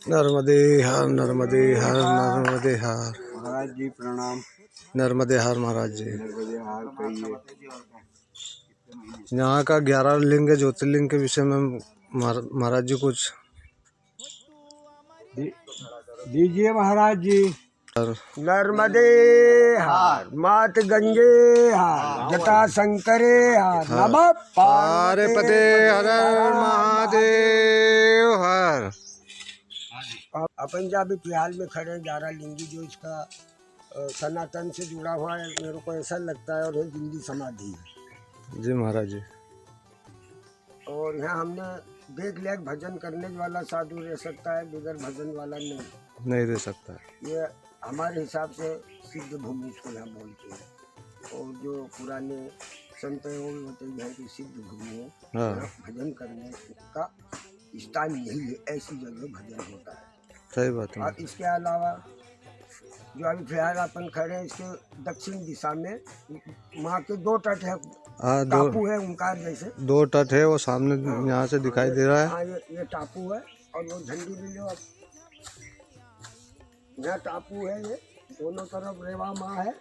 नर्मदे हर नर्मदे हर नर्मदे हर। महाराज जी प्रणाम। नर्मदे हर महाराज जी। नर्मदे हार कहिए। यहाँ का 11 लिंग ज्योतिर्लिंग के विषय में महाराज जी कुछ दीजिए महाराज जी। नर्मदे हार मात गंगे हार जटा शंकरे हार नमः पार्वती हर महादेव हर। अपन जहाँ अभी फिलहाल में खड़े 11 लिंगी जो इसका सनातन से जुड़ा हुआ है, मेरे को ऐसा लगता है, और ये जिंदी समाधि है जी महाराज जी। और यहाँ हमने देख लिया भजन करने वाला साधु रह सकता है, बगैर भजन वाला नहीं रह सकता है। ये हमारे हिसाब से सिद्ध भूमि इसको यहाँ बोलते हैं, और जो पुराने संत हैं वो भी बताइए है कि सिद्ध भूमि है। यहाँ भजन करने का स्थान यही है, ऐसी जगह भजन होता है। सही बात है। और इसके अलावा जो अभी फिलहाल अपन खड़े हैं, इसके दक्षिण दिशा में वहाँ के 2 तट है, टापू है उनका, जैसे 2 तट है वो सामने यहाँ से दिखाई दे रहा है। हाँ, ये टापू है, और वो झंडी भी लो आप, यहाँ टापू है, ये दोनों तरफ रेवा माँ है,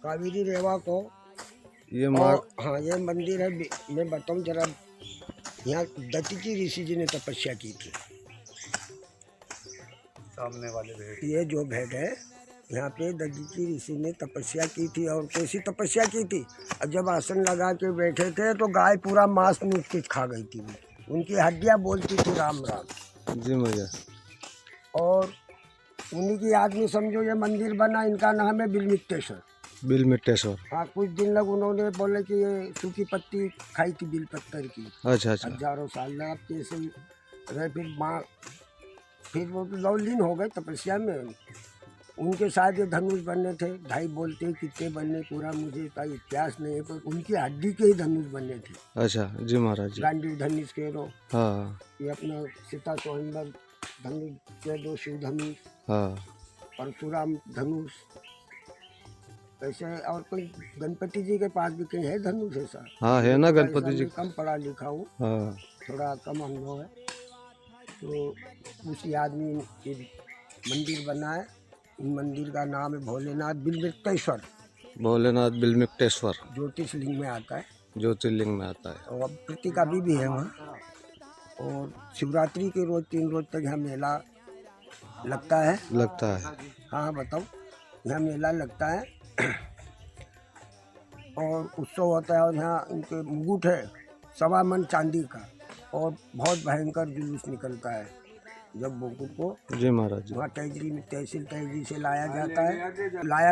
कावेरी रेवा को ये माँ। हाँ, ये मंदिर है। मैं बताऊँ जरा, यहाँ दतिकी ऋषि जी ने तपस्या की थी। सामने वाले भेड़, ये जो भेड़ है, यहाँ पे दतिकी ऋषि ने तपस्या की थी, और कैसी तपस्या की थी, और जब आसन लगा के बैठे थे तो गाय पूरा मांस नूच के खा गई थी, उनकी हड्डियाँ बोलती थी राम राम जी भैया। और उन्हीं की याद में समझो ये मंदिर बना। इनका नाम है बिलमिट्टेश्वर। बिलमिट्टेश्वर। हाँ, कुछ दिन लग उन्होंने बोले कि ये सूखी पत्ती खाई थी बिल पत्थर की। अच्छा अच्छा। हजारों साल लगा कैसे रहे, फिर वो तो लवलीन हो गए तपस्या में। उनके साथ ये धनुष बने थे, ढाई बोलते कितने बने पूरा मुझे इसका इतिहास नहीं है, पर उनकी हड्डी के ही धनुष बने थे। अच्छा जी महाराज जी। गांडीव धनुष के रो, हाँ। ये अपना सीता स्वयंवर धनुष के 2 शिव धनुष, हाँ। परशुराम धनुष, ऐसे। और कोई गणपति जी के पास भी कहीं है धनुष ऐसा? हाँ है ना, गणपति जी। कम पढ़ा लिखा हूँ, हाँ। थोड़ा कम अनुभव है, तो उसी आदमी के मंदिर बना है। इन मंदिर का नाम है भोलेनाथ बिलमिट्टेश्वर। भोलेनाथ बिलमिट्टेश्वर ज्योतिषलिंग में आता है, ज्योतिर्लिंग में आता है। और प्रतीका भी है वहाँ। और शिवरात्रि के रोज 3 रोज तक यहाँ मेला लगता है। हाँ बताओ, यहाँ मेला लगता है और उत्सव होता है। और यहाँ उनके मुकुट है 1.25 मन चांदी का, और बहुत भयंकर जुलूस निकलता है जब मुकुट को जी महाराज जी वहाँ तहसील से लाया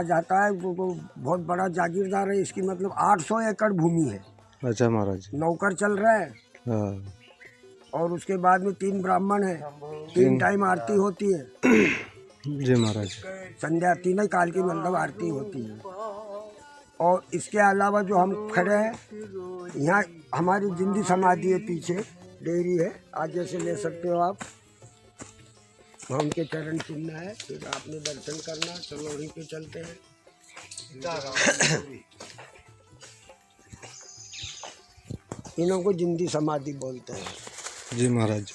जाता है। वो बहुत बड़ा जागीरदार है, इसकी मतलब 800 एकड़ भूमि है। अच्छा महाराज जी। नौकर चल रहा है। हाँ। और उसके बाद में 3 ब्राह्मण है, 3 टाइम आरती होती है। जी महाराज। संध्या 3 काल की मतलब आरती होती है। और इसके अलावा जो हम खड़े हैं, यहाँ हमारी जिंदी समाधि है, पीछे डेयरी है, आगे से ले सकते हो आप। वहाँ उनके चरण चुनना है, फिर आपने दर्शन करना। चलो वहीं पे चलते हैं। इन्हों को जिंदी समाधि बोलते हैं। जी महाराज।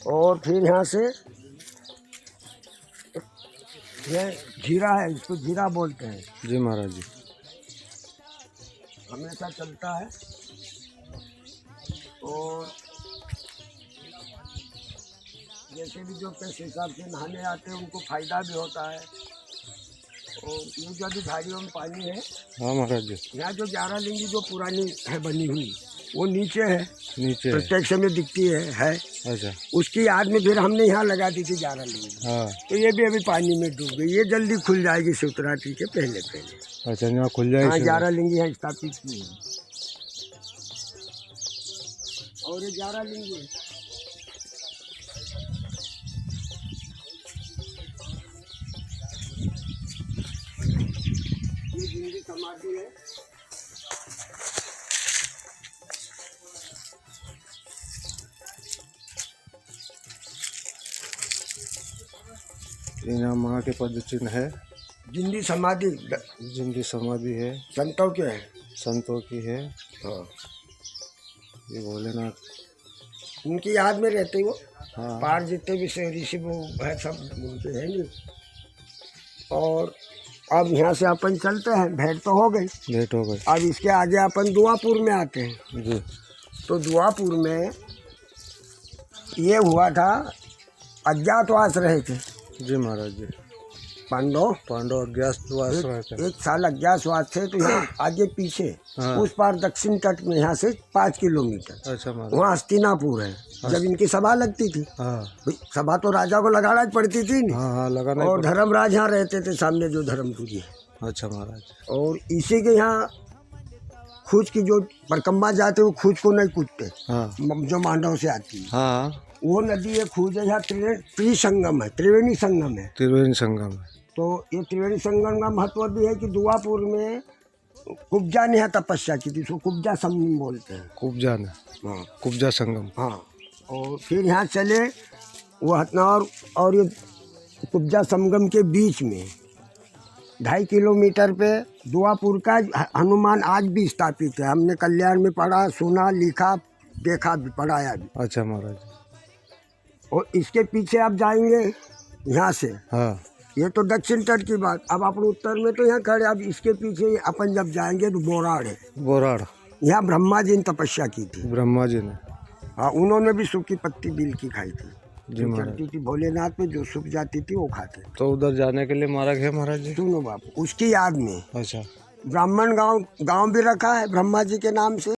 और फिर यहाँ से ये जीरा है, इसको जीरा बोलते हैं। जी महाराज जी। हमेशा चलता है। और जैसे भी जो पैसे हिसाब से नहाने आते हैं उनको फायदा भी होता है। और ये जो अभी झाड़ियों में पानी है, हाँ महाराज जी। यहाँ जो 11 लिंगी जो पुरानी है बनी हुई, वो नीचे है, नीचे प्रत्यक्ष में दिखती है। अच्छा। उसकी याद में फिर हमने यहाँ लगा दी थी 11 लिंगी। हाँ। तो ये भी अभी पानी में डूब गई, ये जल्दी खुल जाएगी शिवरात्रि के पहले। अच्छा, यहाँ खुल जाएगी। हाँ, 11 लिंगी यहाँ स्थापित की है, और ये 11 लिंगी है। ये जिंदी समाधि है। यहाँ माँ के पद चिन्ह है। जिंदी समाधि, जिनकी समाधि है संतों के है, संतों की है। हाँ। ये भोलेनाथ। उनकी याद में रहते वो। हाँ। पार जितने भी ऋषि वो है सब उनके हैं नहीं। और अब यहाँ से अपन चलते हैं, भेंट तो हो गई। भेंट हो गई। अब इसके आगे अपन दुआपुर में आते हैं। जी। तो दुआपुर में ये हुआ था, अज्ञातवास रहे थे जी महाराज जी। पांडव अज्ञातवास रहे थे। एक साल अज्ञातवास थे। तो यहाँ आगे पीछे हाँ। उस पार दक्षिण तट में यहाँ से 5 किलोमीटर अच्छा महाराज। वहाँ हस्तिनापुर है। जब इनकी सभा लगती थी, हाँ भाई सभा तो राजा को लगाना पड़ती थी नहीं। हाँ हाँ लगाना ही और धर्मराज यहाँ रहते थे सामने, जो धर्मपुरी है। पड़ा। अच्छा महाराज। और इसी के यहाँ खूज की जो परकम्बा जाते वो खूज को नहीं कूदते, हाँ जो मांडव से आती है। हाँ। वो नदी है खूज है, यहाँ त्रिसंगम है, त्रिवेणी संगम है। त्रिवेणी संगम है। तो ये त्रिवेणी संगम का महत्व भी है कि दुआपुर में कुब्जा ने यहाँ तपस्या की थी, इसको कुब्जा संगम बोलते हैं। कुब्जा ने। हाँ कुब्जा संगम। हाँ। और फिर यहाँ चले वो हथनौर और ये कुब्जा संगम के बीच में 2.5 किलोमीटर पे दुआपुर का हनुमान आज भी स्थापित है। हमने कल्याण में पढ़ा, सुना, लिखा, देखा भी, पढ़ाया भी। अच्छा महाराज। और इसके पीछे आप जाएंगे यहाँ से, हाँ। ये तो दक्षिण तट की बात। अब अपन उत्तर में तो यहाँ खड़े, अब इसके पीछे अपन जब जाएंगे तो बोराड़ है। बोराड़। यहाँ ब्रह्मा जी ने तपस्या की थी। ब्रह्मा जी ने। हाँ, उन्होंने भी सूखी पत्ती बिल की खाई थी। जी महाराज। चलती थी भोलेनाथ में, जो सूख जाती थी वो खाते। तो उधर जाने के लिए मार्ग है महाराज जी? सुनो बापू, उसकी याद में अच्छा। ब्राह्मण गांव भी रखा है ब्रह्मा जी के नाम से।